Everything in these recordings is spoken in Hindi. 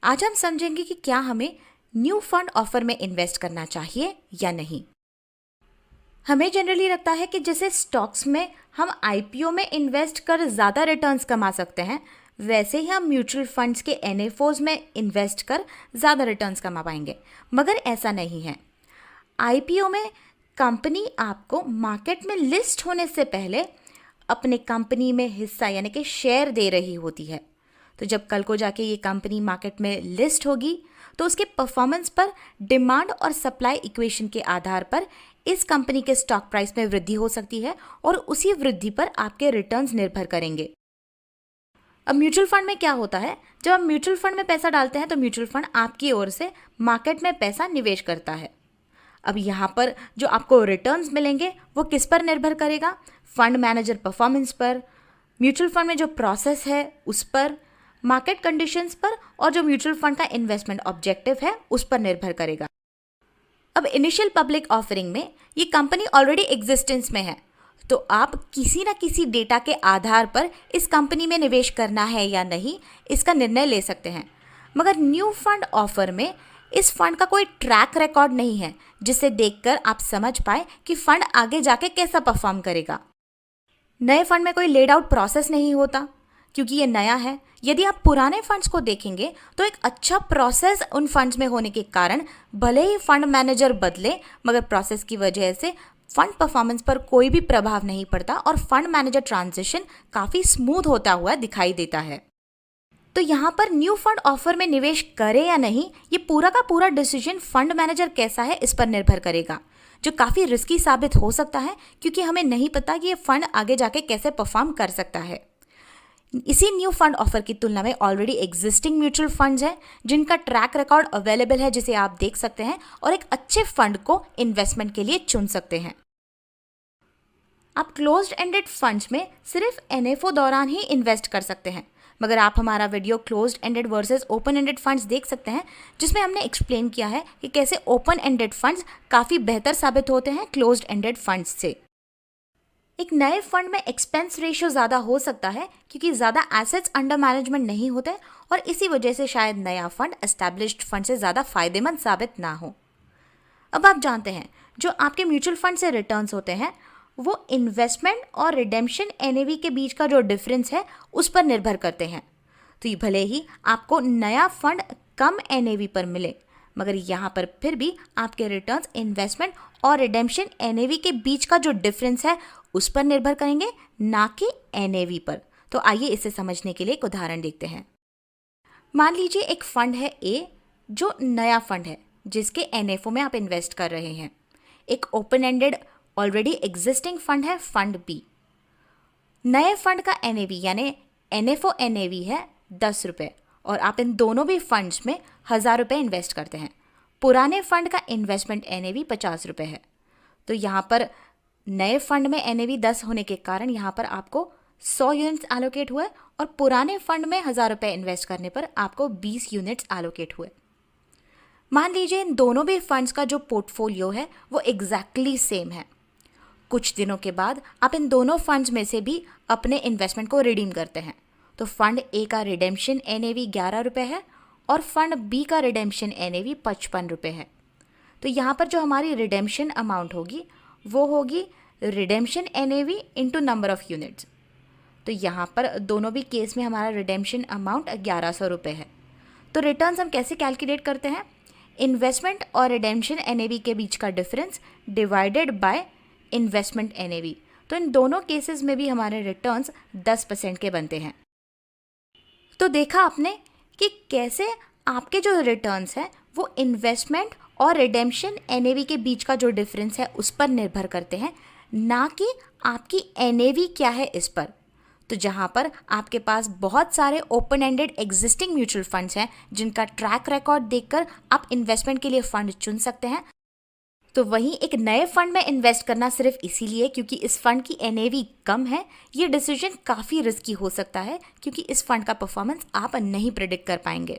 आज हम समझेंगे कि क्या हमें न्यू फंड ऑफर में इन्वेस्ट करना चाहिए या नहीं। हमें जनरली लगता है कि जैसे स्टॉक्स में हम आईपीओ में इन्वेस्ट कर ज़्यादा रिटर्न्स कमा सकते हैं, वैसे ही हम म्यूचुअल फंड्स के एनएफओज में इन्वेस्ट कर ज़्यादा रिटर्न्स कमा पाएंगे। मगर ऐसा नहीं है। आईपीओ में कंपनी आपको मार्केट में लिस्ट होने से पहले अपने कंपनी में हिस्सा यानी कि शेयर दे रही होती है। तो जब कल को जाके ये कंपनी मार्केट में लिस्ट होगी तो उसके परफॉर्मेंस पर डिमांड और सप्लाई इक्वेशन के आधार पर इस कंपनी के स्टॉक प्राइस में वृद्धि हो सकती है और उसी वृद्धि पर आपके रिटर्न्स निर्भर करेंगे। अब म्यूचुअल फंड में क्या होता है, जब आप म्यूचुअल फंड में पैसा डालते हैं तो म्यूचुअल फंड आपकी ओर से मार्केट में पैसा निवेश करता है। अब यहाँ पर जो आपको रिटर्न्स मिलेंगे वो किस पर निर्भर करेगा? फंड मैनेजर परफॉर्मेंस पर, म्यूचुअल फंड में जो प्रोसेस है उस पर, मार्केट कंडीशंस पर और जो म्यूचुअल फंड का इन्वेस्टमेंट ऑब्जेक्टिव है उस पर निर्भर करेगा। अब इनिशियल पब्लिक ऑफरिंग में ये कंपनी ऑलरेडी एग्जिस्टेंस में है, तो आप किसी ना किसी डेटा के आधार पर इस कंपनी में निवेश करना है या नहीं इसका निर्णय ले सकते हैं। मगर न्यू फंड ऑफर में इस फंड का कोई ट्रैक रिकॉर्ड नहीं है जिसे देखकर आप समझ पाए कि फंड आगे जाके कैसा परफॉर्म करेगा। नए फंड में कोई लेड आउट प्रोसेस नहीं होता क्योंकि ये नया है। यदि आप पुराने फंड्स को देखेंगे तो एक अच्छा प्रोसेस उन फंड्स में होने के कारण भले ही फंड मैनेजर बदले मगर प्रोसेस की वजह से फंड परफॉर्मेंस पर कोई भी प्रभाव नहीं पड़ता और फंड मैनेजर ट्रांजिशन काफ़ी स्मूथ होता हुआ दिखाई देता है। तो यहाँ पर न्यू फंड ऑफर में निवेश करें या नहीं, ये पूरा का पूरा डिसीजन फंड मैनेजर कैसा है इस पर निर्भर करेगा, जो काफ़ी रिस्की साबित हो सकता है क्योंकि हमें नहीं पता कि ये फंड आगे जाके कैसे परफॉर्म कर सकता है। इसी न्यू फंड ऑफर की तुलना में ऑलरेडी एग्जिस्टिंग म्यूचुअल फंड्स हैं जिनका ट्रैक रिकॉर्ड अवेलेबल है जिसे आप देख सकते हैं और एक अच्छे फंड को इन्वेस्टमेंट के लिए चुन सकते हैं। आप क्लोज्ड एंडेड फंड्स में सिर्फ एनएफओ दौरान ही इन्वेस्ट कर सकते हैं, मगर आप हमारा video closed ended versus open ended funds देख सकते हैं जिसमें हमने एक्सप्लेन किया है कि कैसे ओपन एंडेड फंड्स काफ़ी बेहतर साबित होते हैं क्लोज्ड एंडेड फंड्स से। एक नए फंड में एक्सपेंस रेशियो ज़्यादा हो सकता है क्योंकि ज़्यादा एसेट्स अंडर मैनेजमेंट नहीं होते और इसी वजह से शायद नया फंड एस्टैब्लिश्ड फंड से ज़्यादा फायदेमंद साबित ना हो। अब आप जानते हैं जो आपके म्यूचुअल फंड से रिटर्न्स होते हैं वो इन्वेस्टमेंट और रिडेम्पशन एनएवी के बीच का जो डिफरेंस है उस पर निर्भर करते हैं। तो ये भले ही आपको नया फंड कम एनएवी पर मिले मगर यहाँ पर फिर भी आपके रिटर्न्स इन्वेस्टमेंट और रिडेम्पशन एनएवी के बीच का जो डिफरेंस है उस पर निर्भर करेंगे, ना कि एनएवी पर। तो आइए इसे समझने के लिए एक उदाहरण देखते हैं। मान लीजिए एक फंड है ए जो नया फंड है जिसके एनएफओ में आप इन्वेस्ट कर रहे हैं। एक open ended already existing fund है फंड बी। नए फंड का एनएवी यानी एनएफओ एनएवी है 10 रुपये और आप इन दोनों भी फंड्स में 1000 रुपये इन्वेस्ट करते हैं। पुराने फंड का इन्वेस्टमेंट एनएवी 50 रुपये है। तो यहाँ पर नए फंड में एनएवी 10 होने के कारण यहाँ पर आपको 100 यूनिट्स एलोकेट हुए और पुराने फंड में 1000 रुपये इन्वेस्ट करने पर आपको 20 यूनिट्स एलोकेट हुए। मान लीजिए इन दोनों भी फंड्स का जो पोर्टफोलियो है वो एग्जैक्टली सेम है। कुछ दिनों के बाद आप इन दोनों फंड्स में से भी अपने इन्वेस्टमेंट को रिडीम करते हैं। तो फंड ए का रिडेम्पशन एनएवी 11 रुपये है और फंड बी का रिडेम्पशन एनएवी 55 रुपये है। तो यहाँ पर जो हमारी रिडेम्पशन अमाउंट होगी वो होगी redemption NAV into number of units. तो यहाँ पर दोनों भी केस में हमारा रिडेम्पशन अमाउंट 1100 रुपये है। तो रिटर्न्स हम कैसे कैलकुलेट करते हैं? इन्वेस्टमेंट और रिडेम्पशन एनएवी के बीच का difference divided by investment NAV. तो इन दोनों केसेस में भी हमारे रिटर्न्स 10% के बनते हैं। तो देखा आपने कि कैसे आपके जो रिटर्न्स हैं वो इन्वेस्टमेंट और रिडेम्पशन एनएवी के बीच का जो डिफरेंस है उस पर निर्भर करते हैं, ना कि आपकी एनएवी क्या है इस पर। तो जहाँ पर आपके पास बहुत सारे open ended existing mutual funds हैं जिनका ट्रैक रिकॉर्ड देखकर आप इन्वेस्टमेंट के लिए फंड चुन सकते हैं, तो वहीं एक नए फंड में इन्वेस्ट करना सिर्फ इसीलिए क्योंकि इस फंड की एनएवी कम है, ये डिसीजन काफ़ी रिस्की हो सकता है क्योंकि इस फंड का परफॉर्मेंस आप नहीं प्रेडिक्ट कर पाएंगे।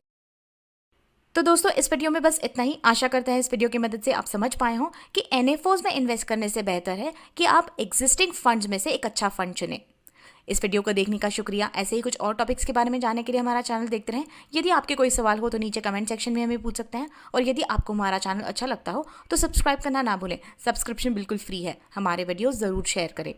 तो दोस्तों इस वीडियो में बस इतना ही। आशा करते हैं इस वीडियो की मदद से आप समझ पाए हों कि एनएफओज में इन्वेस्ट करने से बेहतर है कि आप एग्जिस्टिंग फंड्स में से एक अच्छा फंड चुनें। इस वीडियो को देखने का शुक्रिया। ऐसे ही कुछ और टॉपिक्स के बारे में जानने के लिए हमारा चैनल देखते रहें। यदि आपके कोई सवाल हो तो नीचे कमेंट सेक्शन में हमें पूछ सकते हैं, और यदि आपको हमारा चैनल अच्छा लगता हो तो सब्सक्राइब करना ना भूलें। सब्सक्रिप्शन बिल्कुल फ्री है। हमारे वीडियो ज़रूर शेयर करें।